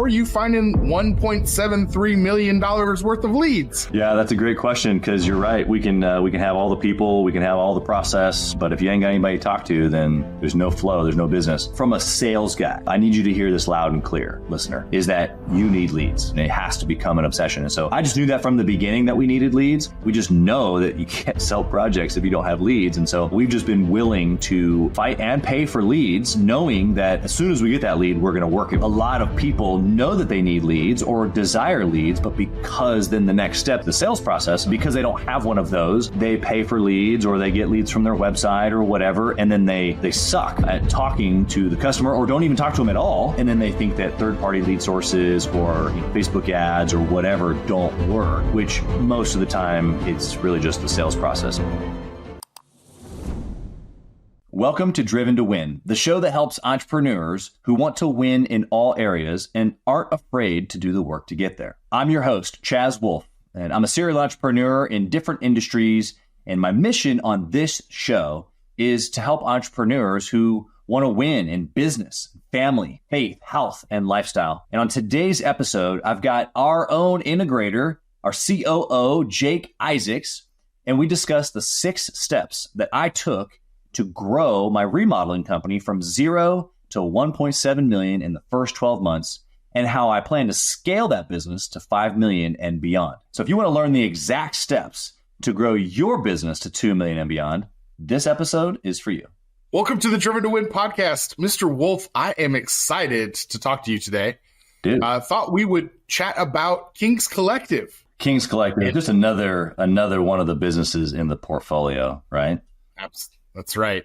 are you finding $1.73 million worth of leads? Yeah, that's a great question, because you're right. We can have all the people, we can have all the process, but if you ain't got anybody to talk to, then there's no flow, there's no business. From a sales guy, I need you to hear this loud and clear, listener, is that you need leads, and it has to become an obsession. And so I just knew that from the beginning that we needed leads. We just know that you can't sell projects if you don't have leads. And so we've just been willing to fight and pay for leads, knowing that as soon as we get that lead, we're going to work it. A lot of people know that they need leads or desire leads, but because then the next step, the sales process, because they don't have one of those, they pay for leads or they get leads from their website or whatever, and then they suck at talking to the customer or don't even talk to them at all. And then they think that third-party lead sources or Facebook ads or whatever don't work, which most of the time it's really just the sales process. Welcome to Driven to Win, the show that helps entrepreneurs who want to win in all areas and aren't afraid to do the work to get there. I'm your host, Chaz Wolfe, and I'm a serial entrepreneur in different industries. And my mission on this show is to help entrepreneurs who want to win in business, family, faith, health, and lifestyle. And on today's episode, I've got our own integrator, our COO, Jake Isaacs, and we discuss the 6 steps that I took to grow my remodeling company from 0 to 1.7 million in the first 12 months, and how I plan to scale that business to 5 million and beyond. So if you want to learn the exact steps to grow your business to 2 million and beyond, this episode is for you. Welcome to the Driven to Win podcast. Mr. Wolfe, I am excited to talk to you today. Dude. I thought we would chat about King's Collective. King's Collective, just another one of the businesses in the portfolio, right? That's right.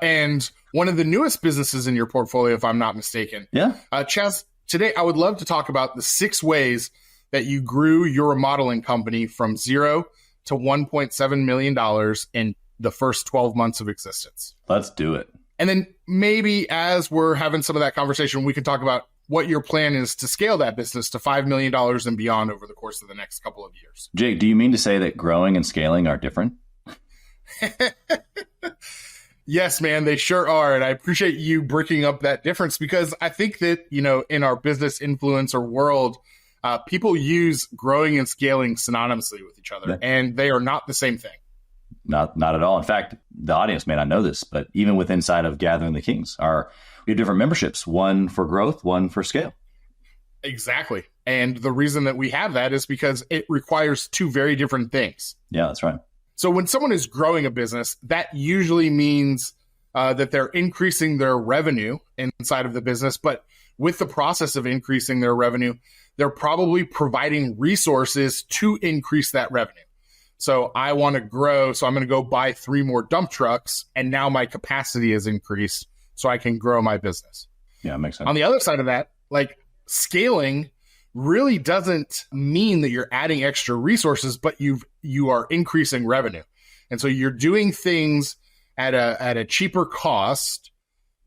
And one of the newest businesses in your portfolio, if I'm not mistaken. Yeah. Chaz, today I would love to talk about the 6 ways that you grew your remodeling company from 0 to $1.7 million in the first 12 months of existence. Let's do it. And then maybe as we're having some of that conversation, we can talk about what your plan is to scale that business to $5 million and beyond over the course of the next couple of years. Jake, do you mean to say that growing and scaling are different? Yes, man, they sure are. And I appreciate you breaking up that difference, because I think that, in our business influencer world, people use growing and scaling synonymously with each other, and they are not the same thing. Not at all. In fact, the audience may not know this, but even with inside of Gathering the Kings, we have different memberships, one for growth, one for scale. Exactly. And the reason that we have that is because it requires 2 very different things. Yeah, that's right. So when someone is growing a business, that usually means that they're increasing their revenue inside of the business. But with the process of increasing their revenue, they're probably providing resources to increase that revenue. So I want to grow, so I'm going to go buy 3 more dump trucks, and now my capacity is increased so I can grow my business. Yeah, it makes sense. On the other side of that, like, scaling really doesn't mean that you're adding extra resources, but you are increasing revenue. And so you're doing things at a cheaper cost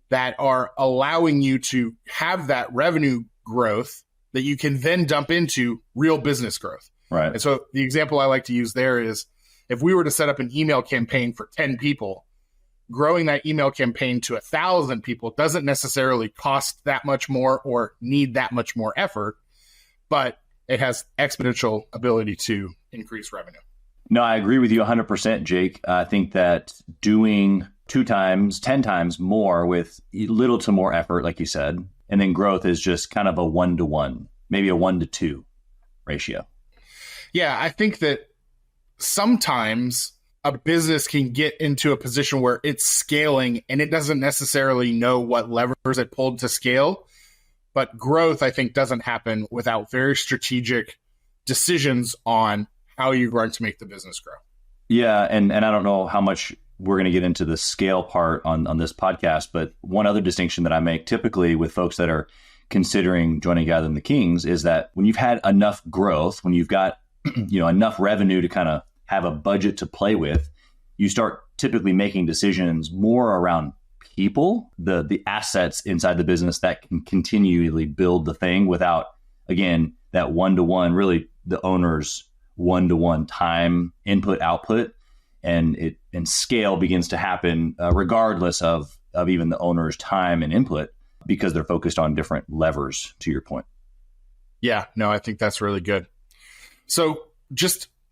that are allowing you to have that revenue growth that you can then dump into real business growth. Right. And so the example I like to use there is, if we were to set up an email campaign for 10 people, growing that email campaign to 1,000 people doesn't necessarily cost that much more or need that much more effort, but it has exponential ability to increase revenue. No, I agree with you 100%, Jake. I think that doing 2 times, 10 times more with little to more effort, like you said, and then growth is just kind of a 1-to-1, maybe a 1-to-2 ratio. Yeah, I think that sometimes a business can get into a position where it's scaling and it doesn't necessarily know what levers it pulled to scale. But growth, I think, doesn't happen without very strategic decisions on how you're going to make the business grow. Yeah, and I don't know how much we're going to get into the scale part on this podcast, but one other distinction that I make typically with folks that are considering joining Gathering the Kings is that when you've had enough growth, when you've got enough revenue to kind of have a budget to play with, you start typically making decisions more around people, the assets inside the business that can continually build the thing without, again, that 1-to-1, really the owner's 1-to-1 time input output, and scale begins to happen regardless of even the owner's time and input, because they're focused on different levers, to your point. Yeah, no, I think that's really good. So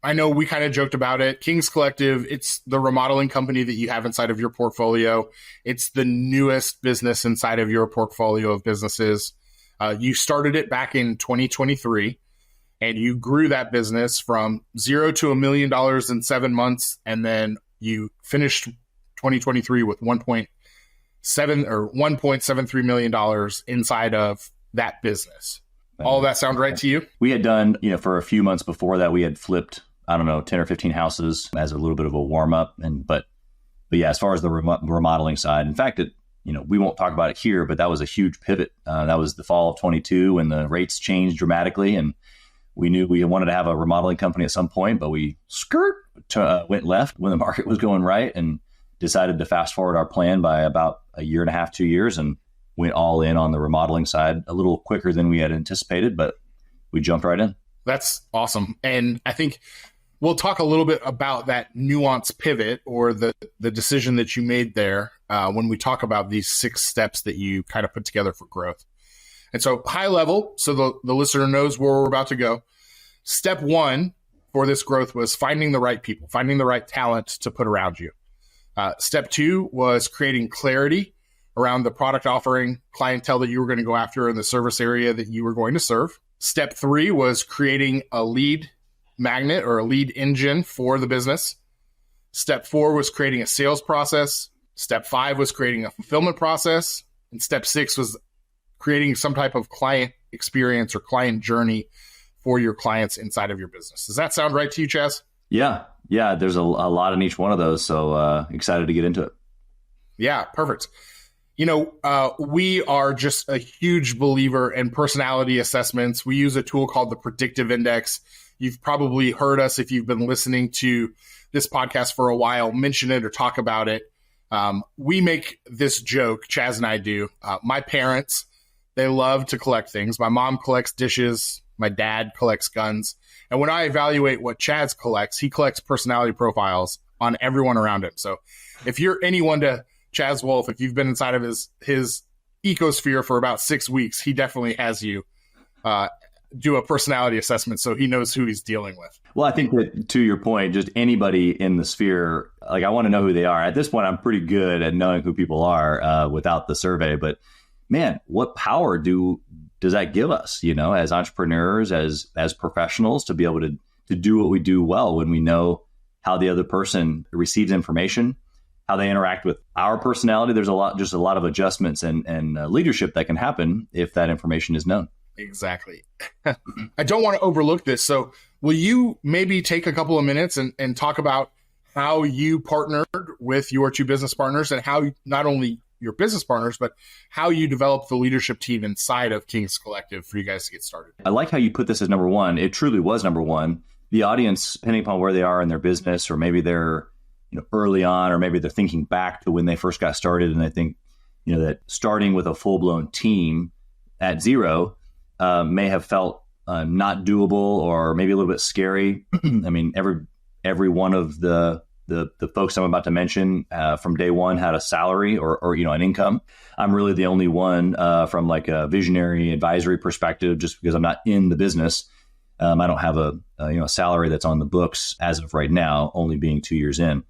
I know we kind of joked about it. Kings Collective, it's the remodeling company that you have inside of your portfolio. It's the newest business inside of your portfolio of businesses. You started it back in 2023, and you grew that business from $0 to $1 million in 7 months. And then you finished 2023 with $1.73 million inside of that business. All that sound right to you? We had done, for a few months before that, we had flipped, 10 or 15 houses as a little bit of a warm up. But yeah, as far as the remodeling side, in fact, we won't talk about it here, but that was a huge pivot. That was the fall of 22 when the rates changed dramatically. And we knew we wanted to have a remodeling company at some point, but we went left when the market was going right and decided to fast forward our plan by about a year and a half, 2 years, and went all in on the remodeling side a little quicker than we had anticipated, but we jumped right in. That's awesome. And I think we'll talk a little bit about that nuanced pivot or the decision that you made there when we talk about these 6 steps that you kind of put together for growth. And so high level, so the listener knows where we're about to go. Step 1 for this growth was finding the right people, finding the right talent to put around you. Step 2 was creating clarity around the product offering, clientele that you were going to go after, in the service area that you were going to serve. Step 3 was creating a lead magnet or a lead engine for the business. Step 4 was creating a sales process. Step 5 was creating a fulfillment process. And step 6 was creating some type of client experience or client journey for your clients inside of your business. Does that sound right to you, Chaz? Yeah. There's a lot in each one of those. So excited to get into it. Yeah, perfect. We are just a huge believer in personality assessments. We use a tool called the Predictive Index. You've probably heard us, if you've been listening to this podcast for a while, mention it or talk about it. We make this joke, Chaz and I do. My parents, they love to collect things. My mom collects dishes. My dad collects guns. And when I evaluate what Chaz collects, he collects personality profiles on everyone around him. So if you're anyone to Chaz Wolfe, if you've been inside of his ecosphere for about 6 weeks, he definitely has you do a personality assessment so he knows who he's dealing with. Well, I think that, to your point, just anybody in the sphere, I want to know who they are. At this point, I'm pretty good at knowing who people are without the survey. But man, what power does that give us, as entrepreneurs, as professionals, to be able to do what we do well when we know how the other person receives information, how they interact with our personality. There's a lot of adjustments and leadership that can happen if that information is known. Exactly. I don't want to overlook this. So will you maybe take a couple of minutes and talk about how you partnered with your 2 business partners and how not only your business partners, but how you developed the leadership team inside of Kings Collective for you guys to get started? I like how you put this as number 1. It truly was number 1. The audience, depending upon where they are in their business, or maybe they're early on, or maybe they're thinking back to when they first got started, and they think that starting with a full-blown team at 0 may have felt not doable, or maybe a little bit scary. I mean, every one of the folks I'm about to mention from day one had a salary or an income. I'm really the only one from like a visionary advisory perspective, just because I'm not in the business. I don't have a salary that's on the books as of right now, only being 2 years in.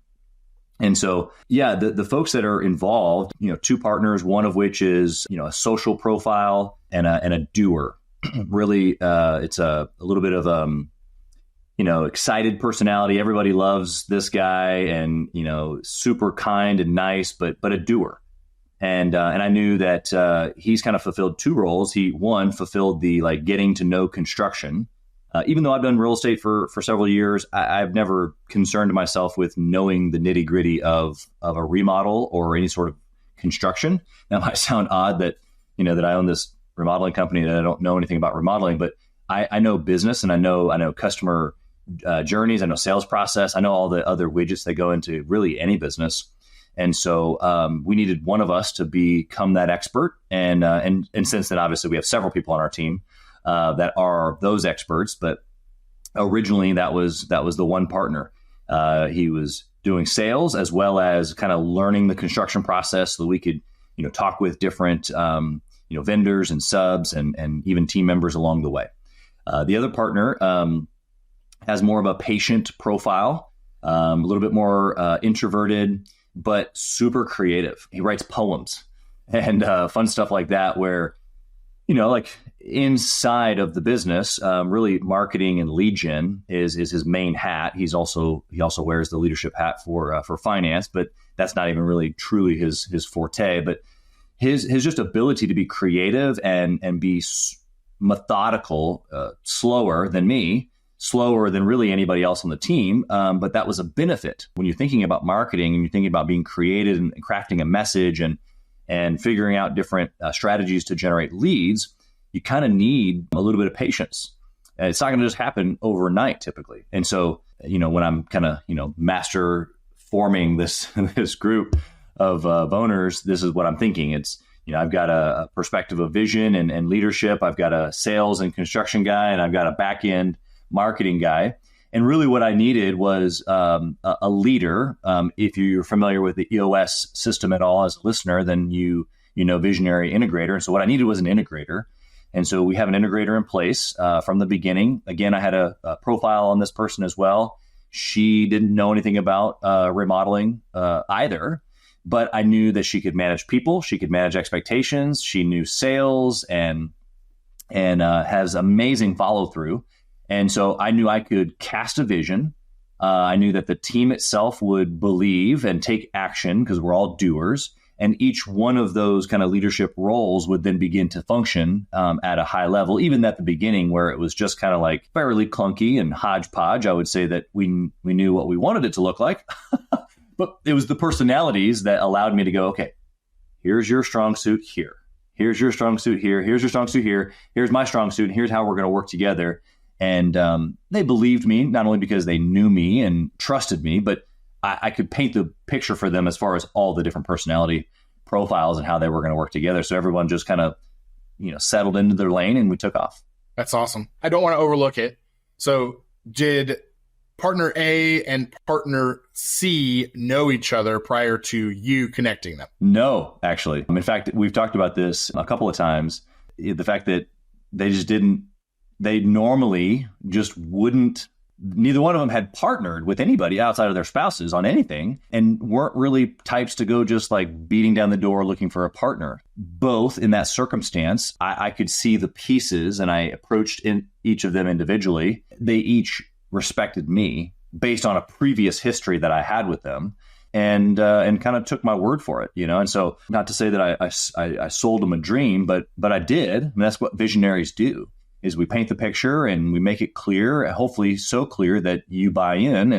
And so, yeah, the folks that are involved, 2 partners, one of which is, a social profile and a doer. Really, it's a little bit of, excited personality. Everybody loves this guy, and, super kind and nice, but a doer. And I knew that he's kind of fulfilled 2 roles. He, one, fulfilled the getting to know construction. Even though I've done real estate for several years, I've never concerned myself with knowing the nitty gritty of a remodel or any sort of construction. That might sound odd that I own this remodeling company that I don't know anything about remodeling, but I know business, and I know customer journeys. I know sales process. I know all the other widgets that go into really any business. And so we needed one of us to become that expert. And since then, obviously, we have several people on our team that are those experts. But originally, that was the one partner. He was doing sales as well as kind of learning the construction process so that we could talk with different vendors and subs and even team members along the way. The other partner has more of a patient profile, a little bit more introverted, but super creative. He writes poems and fun stuff like that, where, like inside of the business, really marketing and lead gen is his main hat. He also wears the leadership hat for finance, but that's not even really truly his forte. But his just ability to be creative and be methodical, slower than me, slower than really anybody else on the team. But that was a benefit when you're thinking about marketing and you're thinking about being creative and crafting a message and figuring out different strategies to generate leads. You kind of need a little bit of patience. And it's not going to just happen overnight typically. And so, when I'm kind of, master forming this group of owners, this is what I'm thinking. It's, I've got a perspective of vision and leadership. I've got a sales and construction guy, and I've got a back end marketing guy. And really what I needed was a leader. If you're familiar with the EOS system at all as a listener, then you know visionary integrator. And so what I needed was an integrator. And so we have an integrator in place from the beginning. Again, I had a profile on this person as well. She didn't know anything about remodeling either, but I knew that she could manage people. She could manage expectations. She knew sales and has amazing follow through. And so I knew I could cast a vision. I knew that the team itself would believe and take action because we're all doers. And each one of those kind of leadership roles would then begin to function at a high level. Even at the beginning, where it was just kind of like fairly clunky and hodgepodge, I would say that we knew what we wanted it to look like. But it was the personalities that allowed me to go, okay, here's your strong suit here. Here's your strong suit here. Here's your strong suit here. Here's my strong suit. And here's how we're going to work together. And they believed me, not only because they knew me and trusted me, but I could paint the picture for them as far as all the different personality profiles and how they were going to work together. So everyone just kind of, settled into their lane and we took off. That's awesome. I don't want to overlook it. So did partner A and partner C know each other prior to you connecting them? No, actually. In fact, we've talked about this a couple of times. The fact that they normally just wouldn't, neither one of them had partnered with anybody outside of their spouses on anything and weren't really types to go just like beating down the door looking for a partner. Both in that circumstance, I could see the pieces and I approached in each of them individually. They each respected me based on a previous history that I had with them and kind of took my word for it, And so not to say that I sold them a dream, but I did. And that's what visionaries do. Is we paint the picture and we make it clear, hopefully so clear that you buy in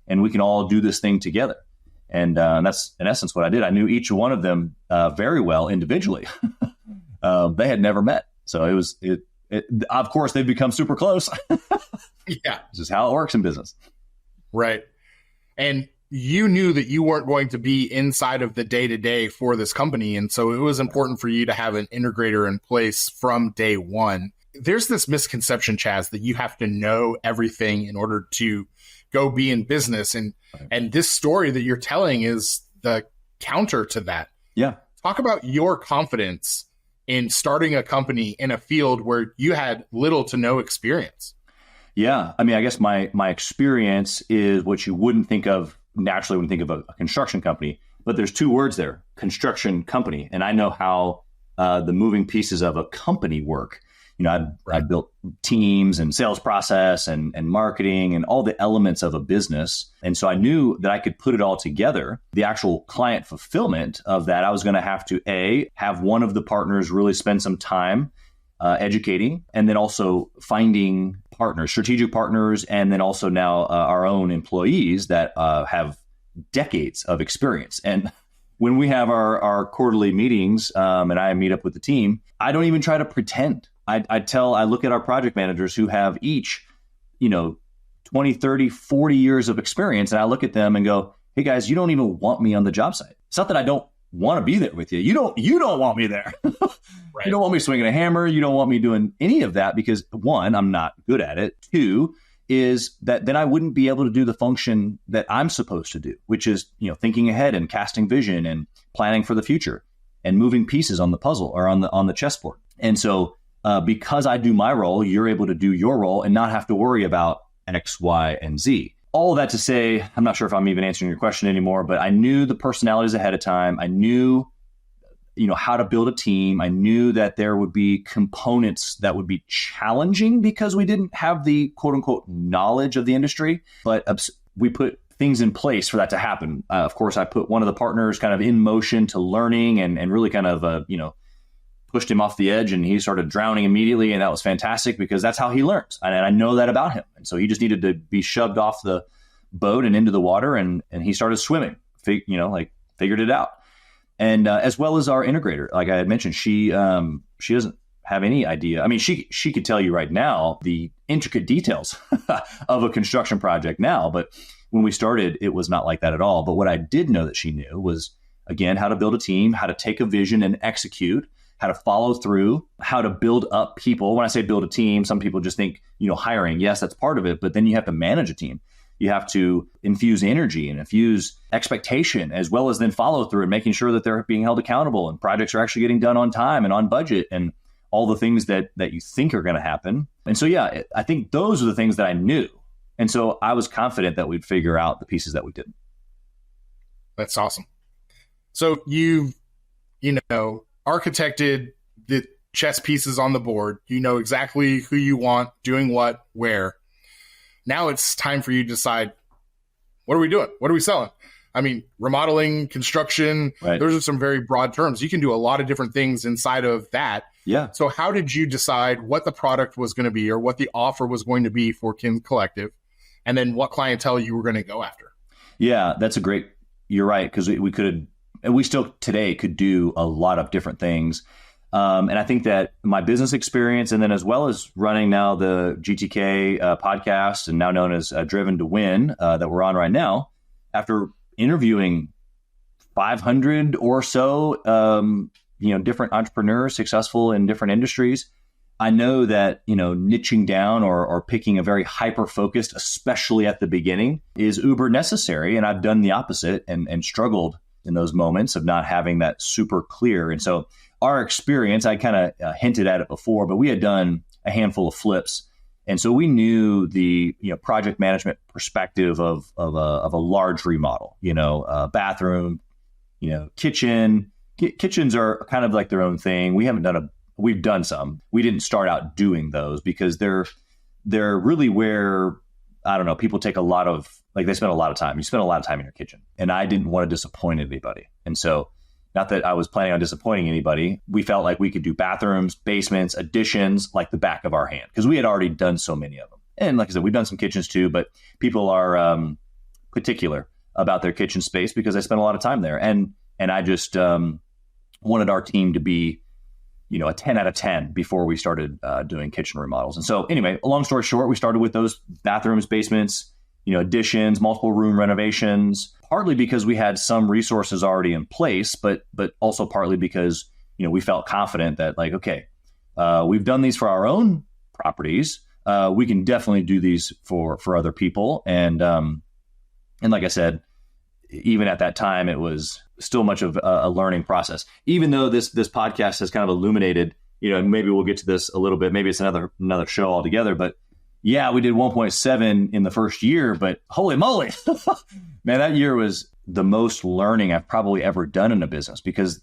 and we can all do this thing together. And that's in essence what I did. I knew each one of them very well individually. They had never met. So of course, they've become super close. Yeah. This is how it works in business. Right. And you knew that you weren't going to be inside of the day-to-day for this company. And so it was important for you to have an integrator in place from day one. There's this misconception, Chaz, that you have to know everything in order to go be in business. And this story that you're telling is the counter to that. Yeah. Talk about your confidence in starting a company in a field where you had little to no experience. Yeah. I mean, I guess my experience is what you wouldn't think of naturally when you think of a construction company. But there's two words there, construction company. And I know how the moving pieces of a company work. I built teams and sales process and marketing and all the elements of a business. And so I knew that I could put it all together. The actual client fulfillment of that, I was going to have to have one of the partners really spend some time educating, and then also finding partners, strategic partners, and then also now our own employees that have decades of experience. And when we have our quarterly meetings and I meet up with the team, I don't even try to pretend. I look at our project managers who have each, 20, 30, 40 years of experience. And I look at them and go, hey guys, you don't even want me on the job site. It's not that I don't want to be there with you. You don't want me there. Right. You don't want me swinging a hammer. You don't want me doing any of that because one, I'm not good at it. Two is that then I wouldn't be able to do the function that I'm supposed to do, which is, thinking ahead and casting vision and planning for the future and moving pieces on the puzzle or on the chessboard. And so because I do my role, you're able to do your role and not have to worry about X, Y, and Z. All that to say, I'm not sure if I'm even answering your question anymore, but I knew the personalities ahead of time. I knew, how to build a team. I knew that there would be components that would be challenging because we didn't have the quote unquote knowledge of the industry, but we put things in place for that to happen. Of course, I put one of the partners kind of in motion to learning and really kind of, pushed him off the edge, and he started drowning immediately. And that was fantastic because that's how he learns. And I know that about him. And so he just needed to be shoved off the boat and into the water, and he started swimming, figured it out. And as well as our integrator, like I had mentioned, she doesn't have any idea. I mean, she could tell you right now the intricate details of a construction project now, but when we started, it was not like that at all. But what I did know that she knew was, again, how to build a team, how to take a vision and execute, how to follow through, how to build up people. When I say build a team, some people just think, hiring. Yes, that's part of it, but then you have to manage a team. You have to infuse energy and infuse expectation, as well as then follow through and making sure that they're being held accountable and projects are actually getting done on time and on budget and all the things that you think are going to happen. And so, yeah, I think those are the things that I knew. And so I was confident that we'd figure out the pieces that we didn't. That's awesome. So you architected the chess pieces on the board. You know exactly who you want, doing what, where. Now it's time for you to decide, what are we doing? What are we selling? I mean, remodeling, construction, right. Those are some very broad terms. You can do a lot of different things inside of that. Yeah. So how did you decide what the product was going to be or what the offer was going to be for Kin Collective? And then what clientele you were going to go after? Yeah, you're right. Because we could, and we still today could do a lot of different things. And I think that my business experience, and then as well as running now the GTK podcast, and now known as Driven to Win, that we're on right now, after interviewing 500 or so, different entrepreneurs successful in different industries, I know that, niching down or picking a very hyper-focused, especially at the beginning, is uber necessary. And I've done the opposite and struggled in those moments of not having that super clear. And so our experience, I kind of hinted at it before, but we had done a handful of flips. And so we knew the project management perspective of a large remodel, bathroom, kitchen. Kitchens are kind of like their own thing. We've done some. We didn't start out doing those because they're really where, I don't know, people take a lot of, they spend a lot of time. You spend a lot of time in your kitchen. And I didn't want to disappoint anybody. And so, not that I was planning on disappointing anybody, we felt like we could do bathrooms, basements, additions like the back of our hand because we had already done so many of them. And like I said, we've done some kitchens too, but people are particular about their kitchen space because they spend a lot of time there. And I just wanted our team to be, a 10 out of 10 before we started doing kitchen remodels. And so anyway, a long story short, we started with those bathrooms, basements, additions, multiple room renovations, partly because we had some resources already in place, but also partly because, we felt confident that we've done these for our own properties. We can definitely do these for other people. And like I said, even at that time, it was still much of a learning process, even though this podcast has kind of illuminated, maybe we'll get to this a little bit. Maybe it's another show altogether, but yeah, we did 1.7 in the first year, but holy moly, man, that year was the most learning I've probably ever done in a business because,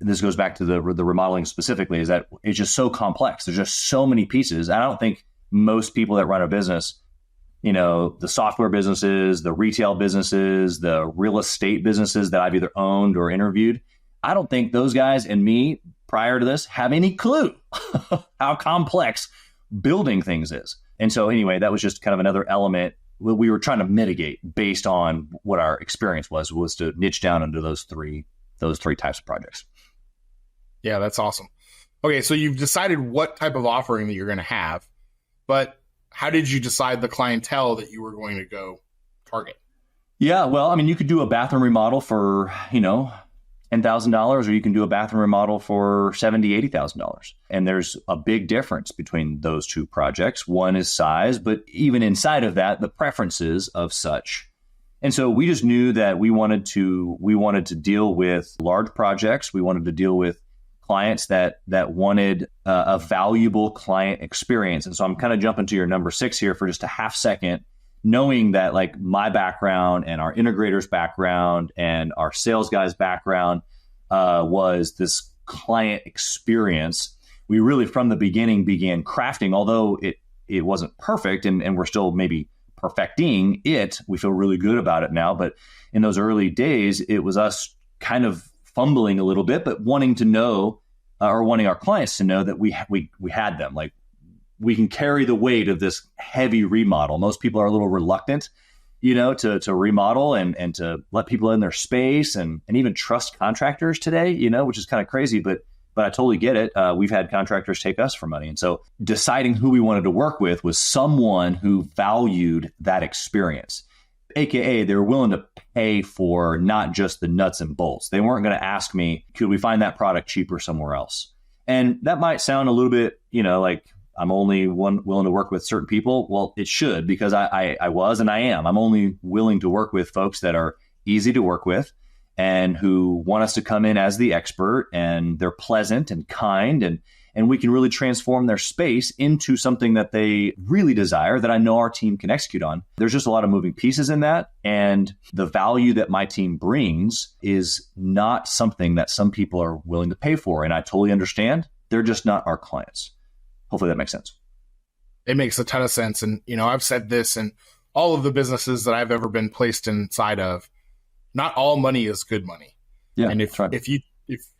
this goes back to the remodeling specifically, is that it's just so complex. There's just so many pieces. I don't think most people that run a business, the software businesses, the retail businesses, the real estate businesses that I've either owned or interviewed, I don't think those guys and me prior to this have any clue how complex building things is. And so anyway, that was just kind of another element we were trying to mitigate based on what our experience was to niche down into those three types of projects. Yeah, that's awesome. Okay, so you've decided what type of offering that you're going to have, but how did you decide the clientele that you were going to go target? Yeah, well, I mean, you could do a bathroom remodel for, $10,000, or you can do a bathroom remodel for $70,000, $80,000. And there's a big difference between those two projects. One is size, but even inside of that, the preferences of such. And so we just knew that we wanted to deal with large projects. We wanted to deal with clients that wanted a valuable client experience. And so I'm kind of jumping to your number 6 here for just a half second, knowing that like my background and our integrator's background and our sales guy's background was this client experience. We really from the beginning began crafting, although it wasn't perfect and we're still maybe perfecting it. We feel really good about it now. But in those early days, it was us kind of fumbling a little bit, but wanting to know or wanting our clients to know that we had them. Like we can carry the weight of this heavy remodel. Most people are a little reluctant, to remodel and to let people in their space and even trust contractors today, which is kind of crazy, but I totally get it. We've had contractors take us for money. And so deciding who we wanted to work with was someone who valued that experience. AKA, they were willing to pay for not just the nuts and bolts. They weren't going to ask me, could we find that product cheaper somewhere else? And that might sound a little bit, like I'm only willing to work with certain people. Well, it should, because I was and I am. I'm only willing to work with folks that are easy to work with and who want us to come in as the expert, and they're pleasant and kind, and we can really transform their space into something that they really desire, that I know our team can execute on. There's just a lot of moving pieces in that. And the value that my team brings is not something that some people are willing to pay for. And I totally understand. They're just not our clients. Hopefully that makes sense. It makes a ton of sense. And, I've said this in all of the businesses that I've ever been placed inside of. Not all money is good money. Yeah, and if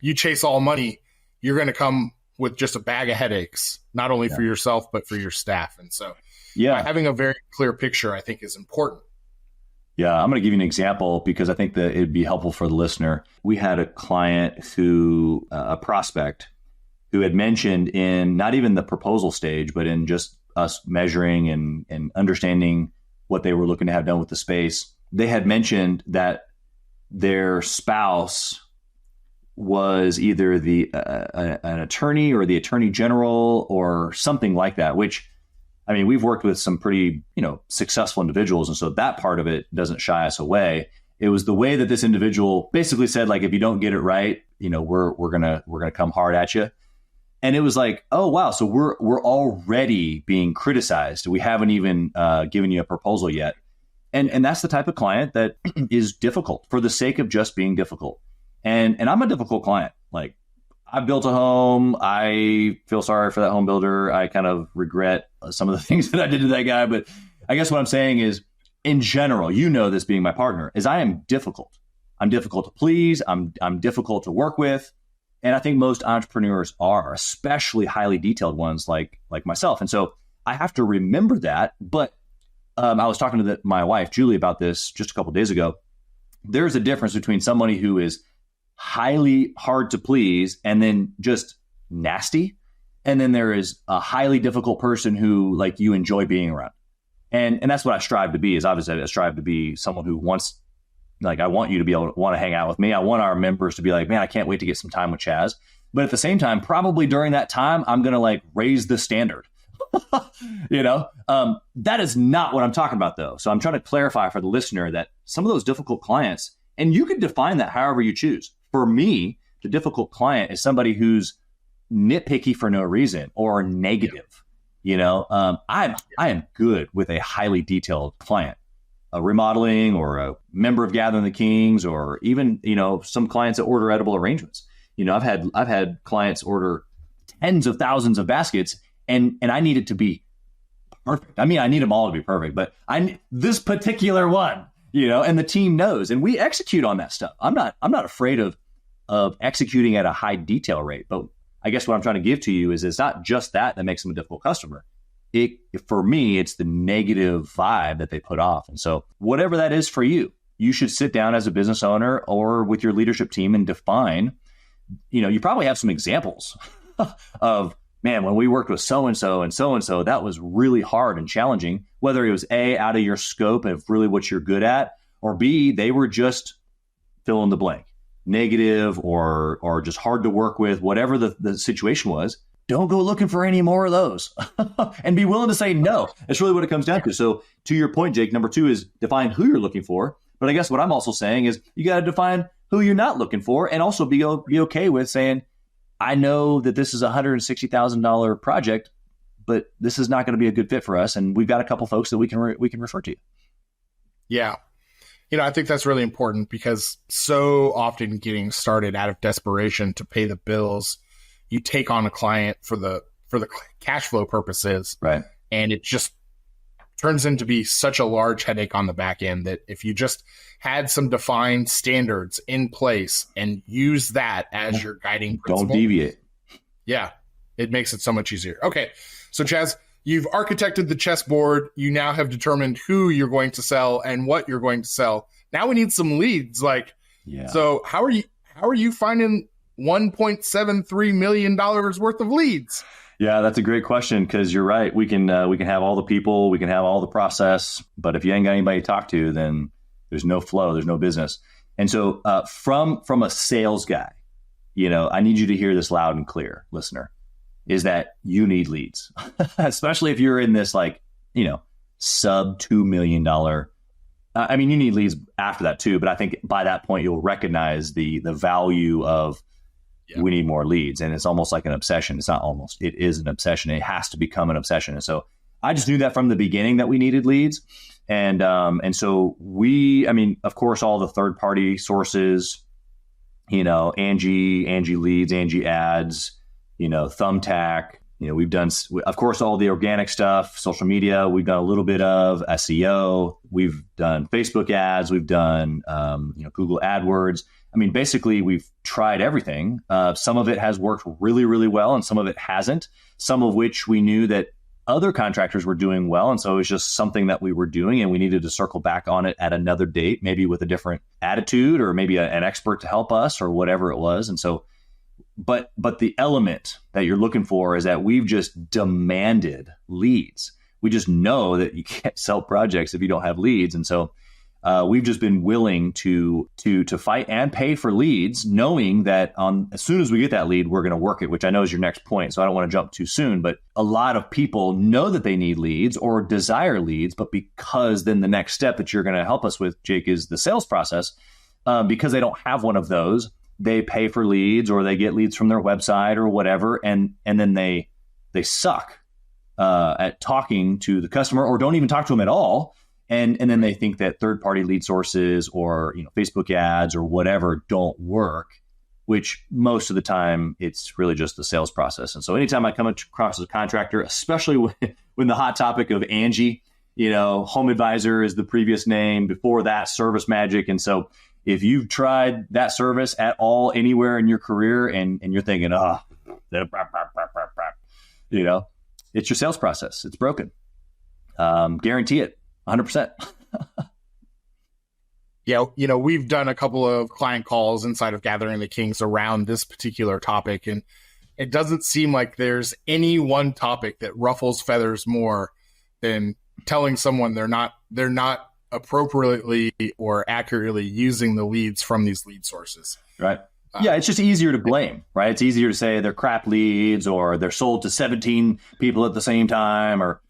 you chase all money, you're going to come with just a bag of headaches, not only for yourself, but for your staff. And so having a very clear picture, I think, is important. Yeah, I'm going to give you an example because I think that it'd be helpful for the listener. We had a client who, a prospect, who had mentioned in not even the proposal stage, but in just us measuring and understanding what they were looking to have done with the space, they had mentioned that their spouse was either an attorney or the attorney general or something like that, which, I mean, we've worked with some pretty, successful individuals. And so that part of it doesn't shy us away. It was the way that this individual basically said, like, if you don't get it right, we're going to come hard at you. And it was like, oh, wow. So we're already being criticized. We haven't even given you a proposal yet. And that's the type of client that is difficult for the sake of just being difficult. And I'm a difficult client. Like, I built a home. I feel sorry for that home builder. I kind of regret some of the things that I did to that guy. But I guess what I'm saying is, in general, this being my partner, is I am difficult. I'm difficult to please. I'm difficult to work with. And I think most entrepreneurs are, especially highly detailed ones like myself. And so I have to remember that. But I was talking to my wife, Julie, about this just a couple of days ago. There's a difference between somebody who is highly hard to please and then just nasty. And then there is a highly difficult person who, like, you enjoy being around. And that's what I strive to be, is obviously I strive to be someone who wants, like, I want you to be able to want to hang out with me. I want our members to be like, man, I can't wait to get some time with Chaz. But at the same time, probably during that time, I'm going to like raise the standard. That is not what I'm talking about, though. So I'm trying to clarify for the listener that some of those difficult clients, and you can define that however you choose. For me, the difficult client is somebody who's nitpicky for no reason or negative. I am good with a highly detailed client, a remodeling or a member of Gathering the Kings, or even, some clients that order edible arrangements. I've had clients order tens of thousands of baskets, and I need it to be perfect. I mean, I need them all to be perfect, but this particular one, and the team knows, and we execute on that stuff. I'm not afraid of executing at a high detail rate, but I guess what I'm trying to give to you is it's not just that makes them a difficult customer. For me, it's the negative vibe that they put off. And so whatever that is for you, you should sit down as a business owner or with your leadership team and define, you probably have some examples of, man, when we worked with so-and-so and so-and-so, that was really hard and challenging, whether it was A, out of your scope of really what you're good at, or B, they were just fill in the blank, negative or just hard to work with, whatever the situation was. Don't go looking for any more of those and be willing to say no. That's really what it comes down to. So to your point, Jake, number 2 is define who you're looking for. But I guess what I'm also saying is you got to define who you're not looking for, and also be okay with saying, I know that this is a $160,000 project, but this is not going to be a good fit for us. And we've got a couple folks that we can refer to. Yeah. I think that's really important because so often getting started out of desperation to pay the bills, you take on a client for the cash flow purposes. Right. And it just turns into be such a large headache on the back end that if you just had some defined standards in place and use that as your guiding principle. Don't deviate. Yeah. It makes it so much easier. Okay. So Chaz, you've architected the chessboard. You now have determined who you're going to sell and what you're going to sell. Now we need some leads. So how are you finding $1.73 million worth of leads? Yeah, that's a great question because you're right. We can have all the people, we can have all the process, but if you ain't got anybody to talk to, then there's no flow, there's no business. And so from a sales guy, I need you to hear this loud and clear, listener, is that you need leads, especially if you're in this sub $2 million. You need leads after that too, but I think by that point you'll recognize the value of we need more leads. And it's almost like an obsession. It's not almost, it is an obsession. It has to become an obsession. And so I just knew that from the beginning that we needed leads. And so of course, all the third party sources, Angie leads, Angie ads, Thumbtack, we've done, of course, all the organic stuff, social media. We've done a little bit of SEO. We've done Facebook ads. We've done, Google AdWords. Basically, we've tried everything. Some of it has worked really, really well, and some of it hasn't. Some of which we knew that other contractors were doing well. And so it was just something that we were doing, and we needed to circle back on it at another date, maybe with a different attitude or maybe an expert to help us or whatever it was. And so, but the element that you're looking for is that we've just demanded leads. We just know that you can't sell projects if you don't have leads. And so we've just been willing to fight and pay for leads, knowing that as soon as we get that lead, we're going to work it, which I know is your next point. So I don't want to jump too soon, but a lot of people know that they need leads or desire leads, but because then the next step that you're going to help us with, Jake, is the sales process. Because they don't have one of those, they pay for leads or they get leads from their website or whatever, and then they suck at talking to the customer or don't even talk to them at all. And then they think that third-party lead sources or Facebook ads or whatever don't work, which most of the time it's really just the sales process. And so anytime I come across a contractor, especially when the hot topic of Angie, Home Advisor is the previous name, before that Service Magic. And so if you've tried that service at all anywhere in your career and you're thinking, it's your sales process. It's broken. Guarantee it. 100%. Yeah, we've done a couple of client calls inside of Gathering the Kings around this particular topic, and it doesn't seem like there's any one topic that ruffles feathers more than telling someone they're not appropriately or accurately using the leads from these lead sources. Right. Yeah, it's just easier to blame, right? It's easier to say they're crap leads or they're sold to 17 people at the same time or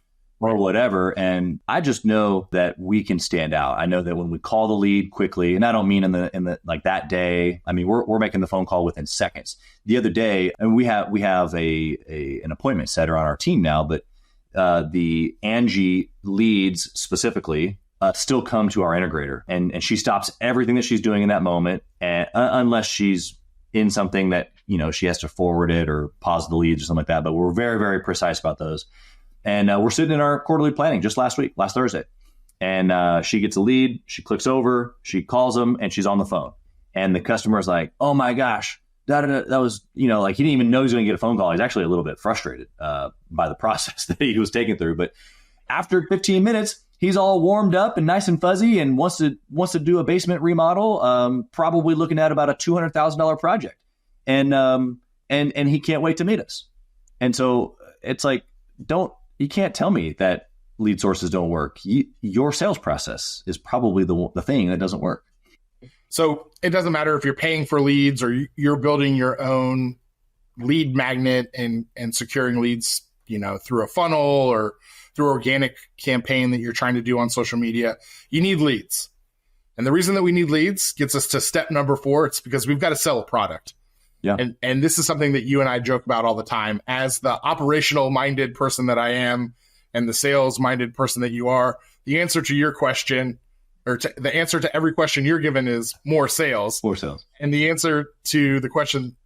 whatever. And I just know that we can stand out. I know that when we call the lead quickly, and I don't mean in the like that day. We're making the phone call within seconds. The other day, and we have an appointment setter on our team now, but the Angie leads specifically still come to our integrator, and she stops everything that she's doing in that moment, and unless she's in something that she has to forward it or pause the leads or something like that. But we're very, very precise about those. And we're sitting in our quarterly planning just last Thursday. And she gets a lead, she clicks over, she calls them, and she's on the phone. And the customer is like, oh my gosh, that was, he didn't even know he was going to get a phone call. He's actually a little bit frustrated by the process that he was taking through. But after 15 minutes, he's all warmed up and nice and fuzzy and wants to do a basement remodel, probably looking at about a $200,000 project. And he can't wait to meet us. And so it's like, you can't tell me that lead sources don't work. Your sales process is probably the thing that doesn't work. So it doesn't matter if you're paying for leads or you're building your own lead magnet and securing leads, through a funnel or through organic campaign that you're trying to do on social media. You need leads. And the reason that we need leads gets us to step number 4. It's because we've got to sell a product. Yeah. And this is something that you and I joke about all the time. As the operational minded person that I am and the sales minded person that you are, the answer to your question, or the answer to every question you're given, is more sales. More sales. And the answer to the question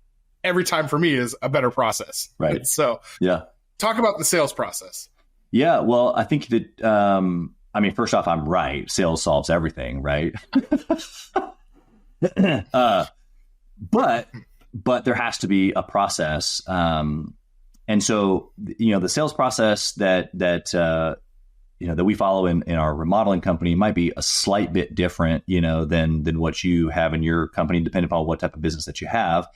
every time for me is a better process. Right. So yeah, talk about the sales process. Yeah. Well, I think that, first off, I'm right. Sales solves everything, right? But there has to be a process. And so, the sales process that we follow in our remodeling company might be a slight bit different, than what you have in your company, depending upon what type of business that you have.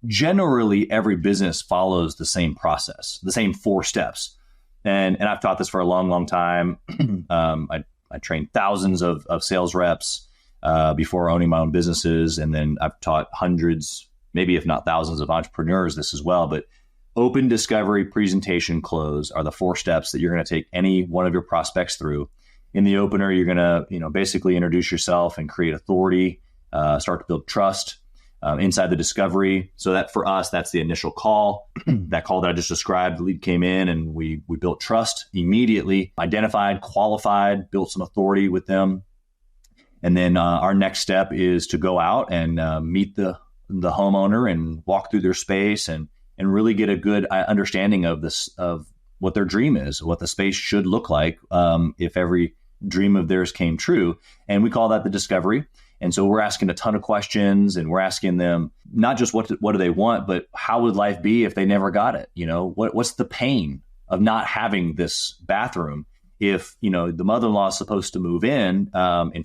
Generally, every business follows the same process, the same 4 steps. And I've taught this for a long, long time. I trained thousands of sales reps before owning my own businesses. And then I've taught hundreds, maybe if not thousands of entrepreneurs this as well. But open, discovery, presentation, close are the 4 steps that you're going to take any one of your prospects through. In the opener, you're going to, basically introduce yourself and create authority, start to build trust. Inside the discovery. So that for us, that's the initial call. That call that I just described, the lead came in and we built trust immediately, identified, qualified, built some authority with them. And then our next step is to go out and meet the homeowner and walk through their space and really get a good understanding of this, of what their dream is, what the space should look like if every dream of theirs came true. And we call that the discovery. And so we're asking a ton of questions, and we're asking them not just what do they want, but how would life be if they never got it? What's the pain of not having this bathroom? If, the mother-in-law is supposed to move in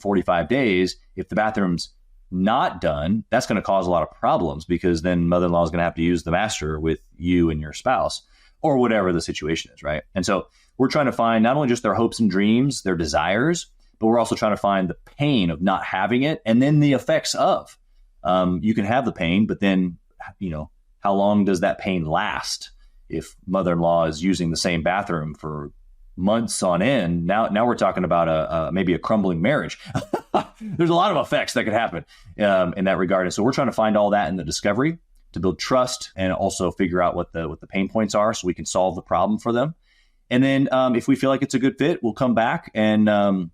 45 days, if the bathroom's not done, that's going to cause a lot of problems, because then mother-in-law is going to have to use the master with you and your spouse, or whatever the situation is, right? And so we're trying to find not only just their hopes and dreams, their desires, but we're also trying to find the pain of not having it, and then the effects of. You can have the pain, but then, how long does that pain last? If mother-in-law is using the same bathroom for months on end, now we're talking about maybe a crumbling marriage. There's a lot of effects that could happen in that regard. And so we're trying to find all that in the discovery to build trust, and also figure out what the pain points are so we can solve the problem for them. And then if we feel like it's a good fit, we'll come back and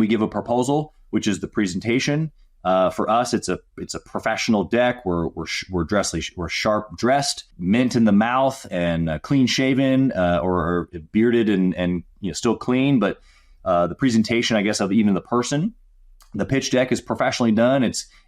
we give a proposal, which is the presentation. For us, it's a professional deck. We're sharp dressed, mint in the mouth, and clean shaven, or bearded and still clean. But the presentation, I guess, of even the person, the pitch deck is professionally done.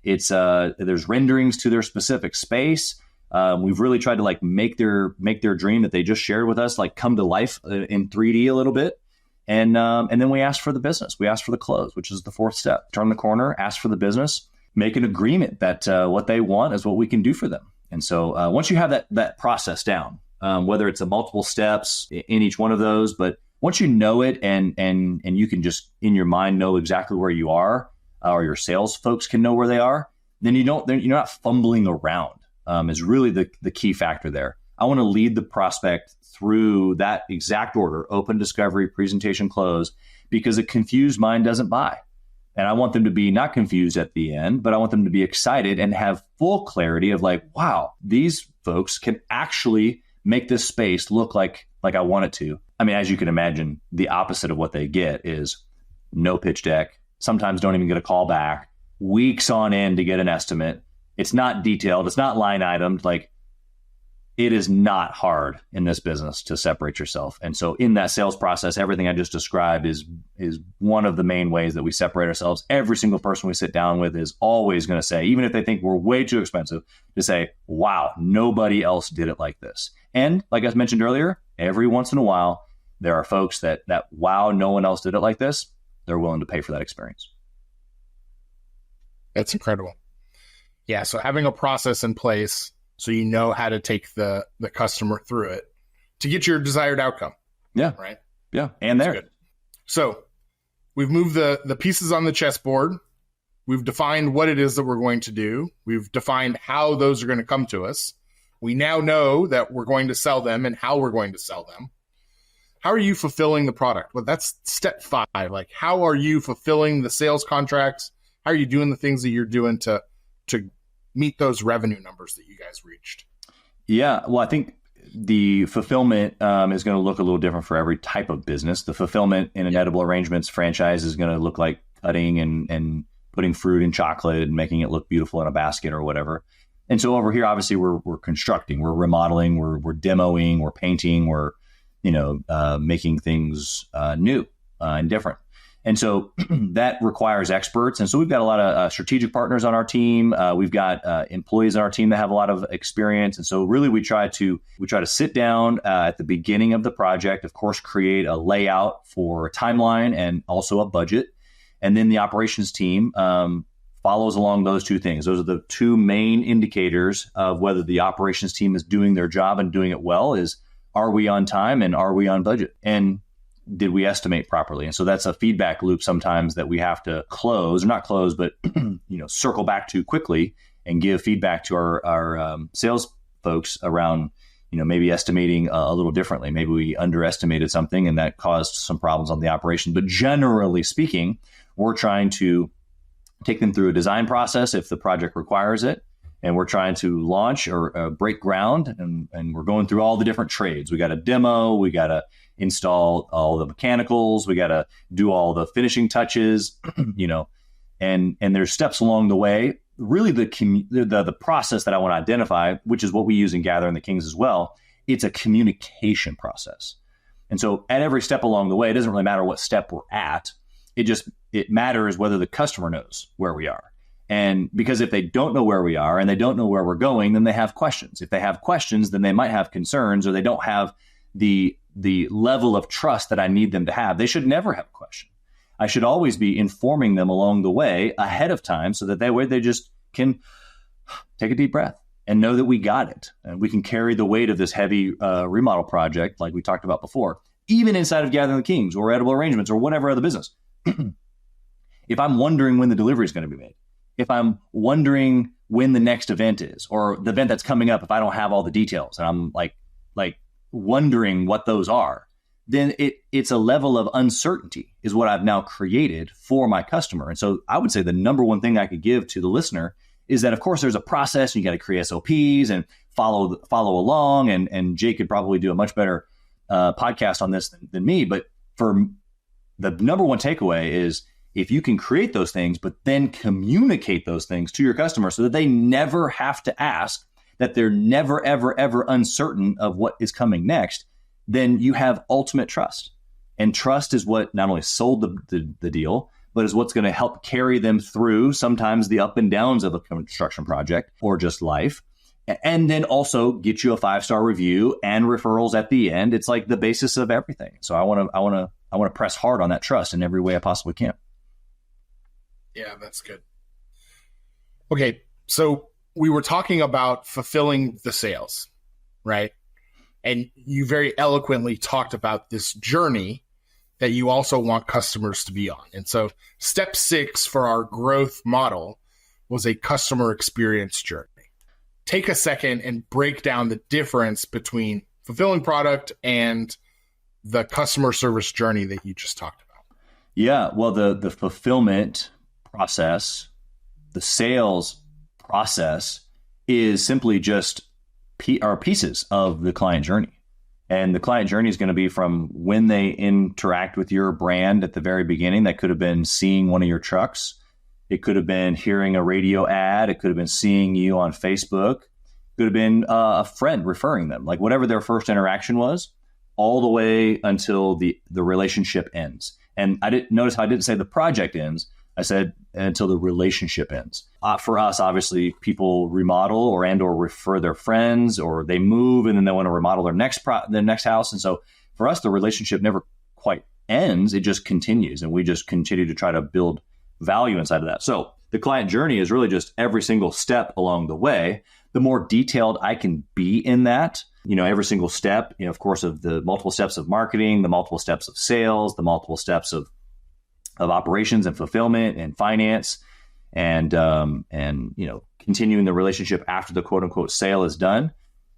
There's renderings to their specific space. We've really tried to make their dream that they just shared with us come to life in 3D a little bit. And then we ask for the business. We ask for the close, which is the 4th step. Turn the corner, ask for the business, make an agreement that what they want is what we can do for them. And so once you have that process down, whether it's a multiple steps in each one of those, but once you know it and you can just in your mind know exactly where you are, or your sales folks can know where they are, then you're not fumbling around. Is really the key factor there. I want to lead the prospect through that exact order: open, discovery, presentation, close, because a confused mind doesn't buy. And I want them to be not confused at the end, but I want them to be excited and have full clarity of wow, these folks can actually make this space look like I want it to. As you can imagine, the opposite of what they get is no pitch deck, sometimes don't even get a call back, weeks on end to get an estimate. It's not detailed. It's not line itemed. It is not hard in this business to separate yourself. And so in that sales process, everything I just described is one of the main ways that we separate ourselves. Every single person we sit down with is always going to say, even if they think we're way too expensive, to say, wow, nobody else did it like this. And like I mentioned earlier, every once in a while, there are folks that wow, no one else did it like this. They're willing to pay for that experience. That's incredible. Yeah. So having a process in place, so you know how to take the customer through it to get your desired outcome. Yeah. Right. Yeah. And there. Good. So we've moved the pieces on the chessboard. We've defined what it is that we're going to do. We've defined how those are going to come to us. We now know that we're going to sell them and how we're going to sell them. How are you fulfilling the product? Well, that's step 5. How are you fulfilling the sales contracts? How are you doing the things that you're doing to meet those revenue numbers that you guys reached? Yeah, well, I think the fulfillment is going to look a little different for every type of business. The fulfillment in an edible arrangements franchise is going to look like cutting and putting fruit in chocolate and making it look beautiful in a basket or whatever. And so over here, obviously, we're constructing, we're remodeling, we're demoing, we're painting, we're making things new and different. And so that requires experts. And so we've got a lot of strategic partners on our team. We've got employees on our team that have a lot of experience. And so really we try to sit down at the beginning of the project, of course, create a layout for a timeline and also a budget. And then the operations team follows along those two things. Those are the two main indicators of whether the operations team is doing their job and doing it well is, are we on time and are we on budget? And did we estimate properly? And so that's a feedback loop sometimes that we have to close, or not close, but circle back to quickly and give feedback to our sales folks around, maybe estimating a little differently. Maybe we underestimated something and that caused some problems on the operation. But generally speaking, we're trying to take them through a design process if the project requires it. And we're trying to launch or break ground, and we're going through all the different trades. We got to demo, we got to install all the mechanicals, we got to do all the finishing touches, and there's steps along the way. Really, the process that I want to identify, which is what we use in Gathering the Kings as well, it's a communication process. And so at every step along the way, it doesn't really matter what step we're at. It matters whether the customer knows where we are. And because if they don't know where we are and they don't know where we're going, then they have questions. If they have questions, then they might have concerns, or they don't have the level of trust that I need them to have. They should never have a question. I should always be informing them along the way ahead of time so that they just can take a deep breath and know that we got it. And we can carry the weight of this heavy remodel project like we talked about before, even inside of Gathering the Kings or Edible Arrangements or whatever other business. If I'm wondering when the delivery is going to be made, if I'm wondering when the next event is, or the event that's coming up, if I don't have all the details and I'm like wondering what those are, then it's a level of uncertainty is what I've now created for my customer. And so I would say the number one thing I could give to the listener is that, of course, there's a process and you got to create SOPs and follow along. And Jake could probably do a much better podcast on this than me. But for the number one takeaway is, if you can create those things, but then communicate those things to your customer so that they never have to ask, that they're never, ever, ever uncertain of what is coming next, then you have ultimate trust. And trust is what not only sold the deal, but is what's going to help carry them through sometimes the up and downs of a construction project or just life. And then also get you a 5-star review and referrals at the end. It's like the basis of everything. So I want to press hard on that trust in every way I possibly can. Yeah, that's good. Okay, so we were talking about fulfilling the sales, right? And you very eloquently talked about this journey that you also want customers to be on. And so step 6 for our growth model was a customer experience journey. Take a second and break down the difference between fulfilling product and the customer service journey that you just talked about. Yeah, well, the fulfillment process, the sales process is simply just pieces of the client journey. And the client journey is going to be from when they interact with your brand at the very beginning. That could have been seeing one of your trucks. It could have been hearing a radio ad. It could have been seeing you on Facebook. It could have been a friend referring them, like whatever their first interaction was, all the way until the relationship ends. And I didn't notice how I didn't say the project ends. I said until the relationship ends. For us, obviously, people remodel or refer their friends, or they move and then they want to remodel their next house. And so for us, the relationship never quite ends. It just continues, and we just continue to try to build value inside of that. So the client journey is really just every single step along the way. The more detailed I can be in that, every single step, of course, of the multiple steps of marketing, the multiple steps of sales, the multiple steps of operations and fulfillment and finance, and continuing the relationship after the quote unquote sale is done,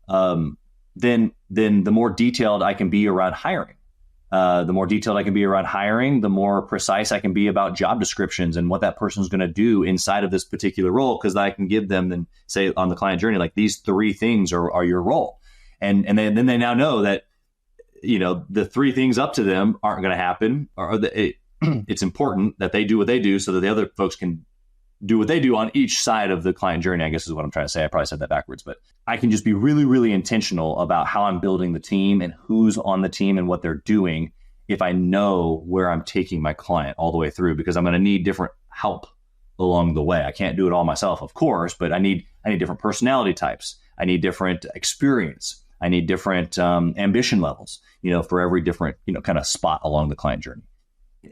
then the more detailed I can be around hiring. The more detailed I can be around hiring, the more precise I can be about job descriptions and what that person's going to do inside of this particular role, because I can give them and say on the client journey, like, these 3 things are your role. And then they now know that, the 3 things up to them aren't going to happen, or it's important that they do what they do so that the other folks can do what they do on each side of the client journey, I guess is what I'm trying to say. I probably said that backwards, but I can just be really, really intentional about how I'm building the team and who's on the team and what they're doing if I know where I'm taking my client all the way through, because I'm going to need different help along the way. I can't do it all myself, of course, but I need different personality types. I need different experience. I need different ambition levels, for every different, kind of spot along the client journey.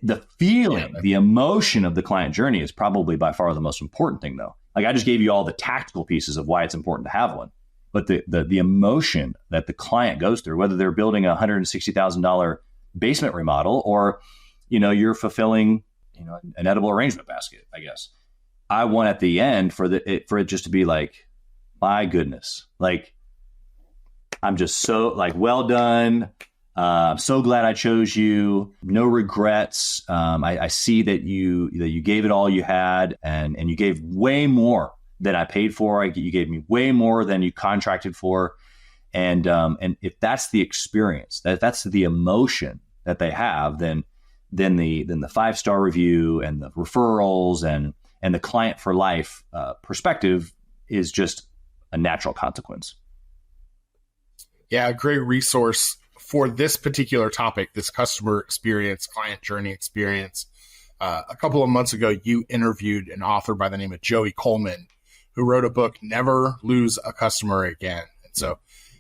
The feeling, the emotion of the client journey is probably by far the most important thing, though. Like, I just gave you all the tactical pieces of why it's important to have one, but the emotion that the client goes through, whether they're building a $160,000 basement remodel or, you're fulfilling, an edible arrangement basket, I guess. I want at the end for it just to be like, my goodness, like, I'm just so like, well done. I'm so glad I chose you. No regrets. I see that you gave it all you had, and you gave way more than I paid for. You gave me way more than you contracted for. And if that's the experience, that's the emotion that they have, then the 5-star review and the referrals and the client for life perspective is just a natural consequence. Yeah, a great resource for this particular topic, this customer experience, client journey experience. A couple of months ago, you interviewed an author by the name of Joey Coleman, who wrote a book, Never Lose a Customer Again. And so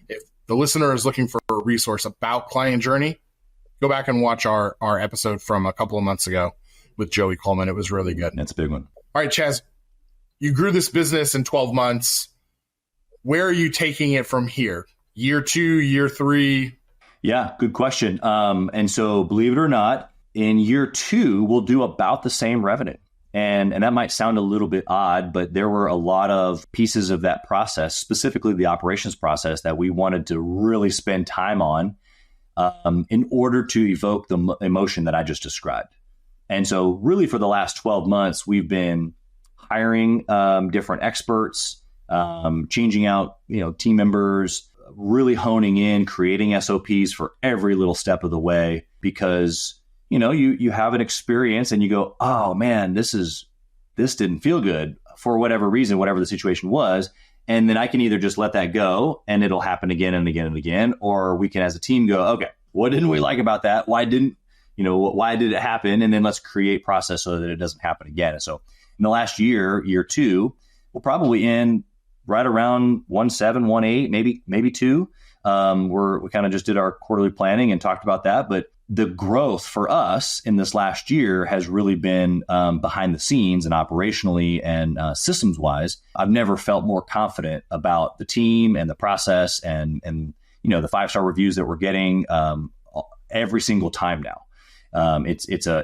if the listener is looking for a resource about client journey, go back and watch our episode from a couple of months ago with Joey Coleman. It was really good. That's a big one. All right, Chaz, you grew this business in 12 months. Where are you taking it from here? Year 2, year 3? Yeah, good question. And so, believe it or not, in year 2, we'll do about the same revenue. And that might sound a little bit odd, but there were a lot of pieces of that process, specifically the operations process, that we wanted to really spend time on in order to evoke the emotion that I just described. And so really for the last 12 months, we've been hiring different experts, changing out, team members, really honing in, creating SOPs for every little step of the way, because, you have an experience and you go, oh man, this didn't feel good for whatever reason, whatever the situation was. And then I can either just let that go and it'll happen again and again and again, or we can as a team go, okay, what didn't we like about that? Why did it happen? And then let's create process so that it doesn't happen again. And so in the last year 2, we'll probably end right around 1.7, 1.8, maybe 2. We kind of just did our quarterly planning and talked about that. But the growth for us in this last year has really been behind the scenes and operationally and systems wise. I've never felt more confident about the team and the process and the 5-star reviews that we're getting every single time now.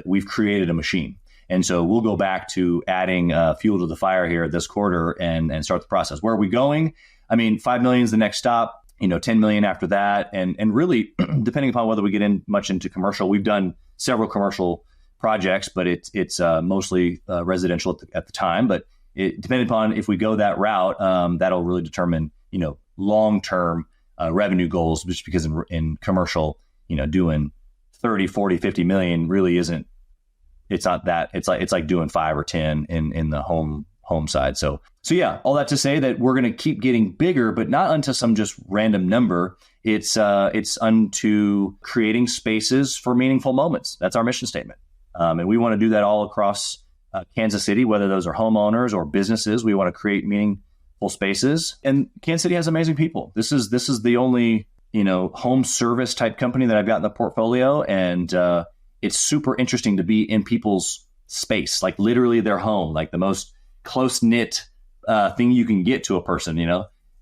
We've created a machine. And so we'll go back to adding fuel to the fire here this quarter and start the process. Where are we going? I mean, 5 million is the next stop, 10 million after that. And really, depending upon whether we get much into commercial, we've done several commercial projects, but it's mostly residential at the time. But depending upon if we go that route, that'll really determine, long-term revenue goals, just because in commercial, doing 30, 40, 50 million really isn't. It's not that. It's like doing 5 or 10 in the home side. So yeah, all that to say that we're going to keep getting bigger, but not unto some just random number. It's unto creating spaces for meaningful moments. That's our mission statement, and we want to do that all across Kansas City, whether those are homeowners or businesses. We want to create meaningful spaces, and Kansas City has amazing people. This is the only home service type company that I've got in the portfolio, and it's super interesting to be in people's space, like literally their home, like the most close-knit thing you can get to a person,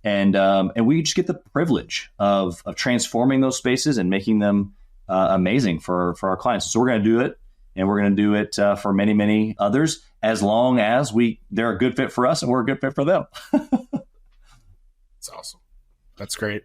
and we just get the privilege of transforming those spaces and making them amazing for our clients. So we're going to do it, and we're going to do it for many, many others, as long as they're a good fit for us and we're a good fit for them. That's awesome. That's great.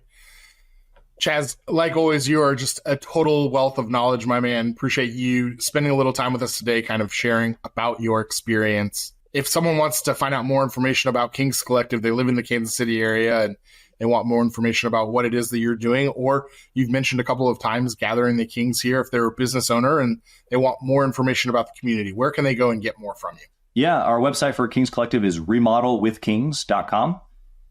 Chaz, like always, you are just a total wealth of knowledge, my man. Appreciate you spending a little time with us today, kind of sharing about your experience. If someone wants to find out more information about Kings Collective, they live in the Kansas City area and they want more information about what it is that you're doing, or you've mentioned a couple of times gathering the Kings here, if they're a business owner and they want more information about the community, where can they go and get more from you? Yeah, our website for Kings Collective is remodelwithkings.com.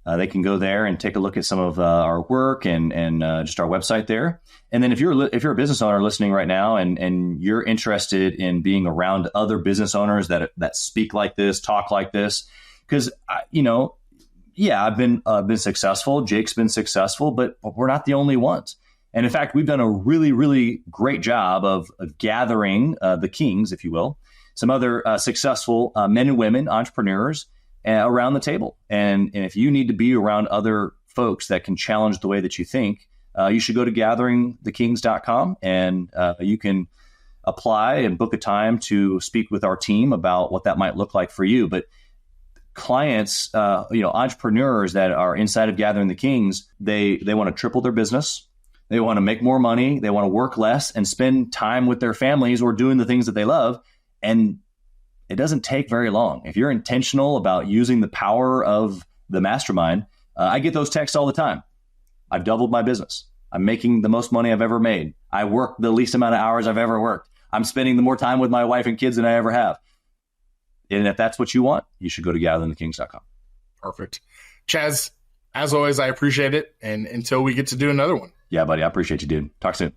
They can go there and take a look at some of our work and just our website there. And then if you're a business owner listening right now and you're interested in being around other business owners that speak like this, talk like this, because I've been successful. Jake's been successful, but we're not the only ones. And in fact, we've done a really, really great job of gathering the Kings, if you will, some other successful men and women, entrepreneurs, around the table. And if you need to be around other folks that can challenge the way that you think, you should go to gatheringthekings.com and you can apply and book a time to speak with our team about what that might look like for you. But clients, entrepreneurs that are inside of Gathering the Kings, they want to triple their business. They want to make more money. They want to work less and spend time with their families or doing the things that they love. And it doesn't take very long. If you're intentional about using the power of the mastermind, I get those texts all the time. I've doubled my business. I'm making the most money I've ever made. I work the least amount of hours I've ever worked. I'm spending the more time with my wife and kids than I ever have. And if that's what you want, you should go to gatheringthekings.com. Perfect. Chaz, as always, I appreciate it. And until we get to do another one. Yeah, buddy. I appreciate you, dude. Talk soon.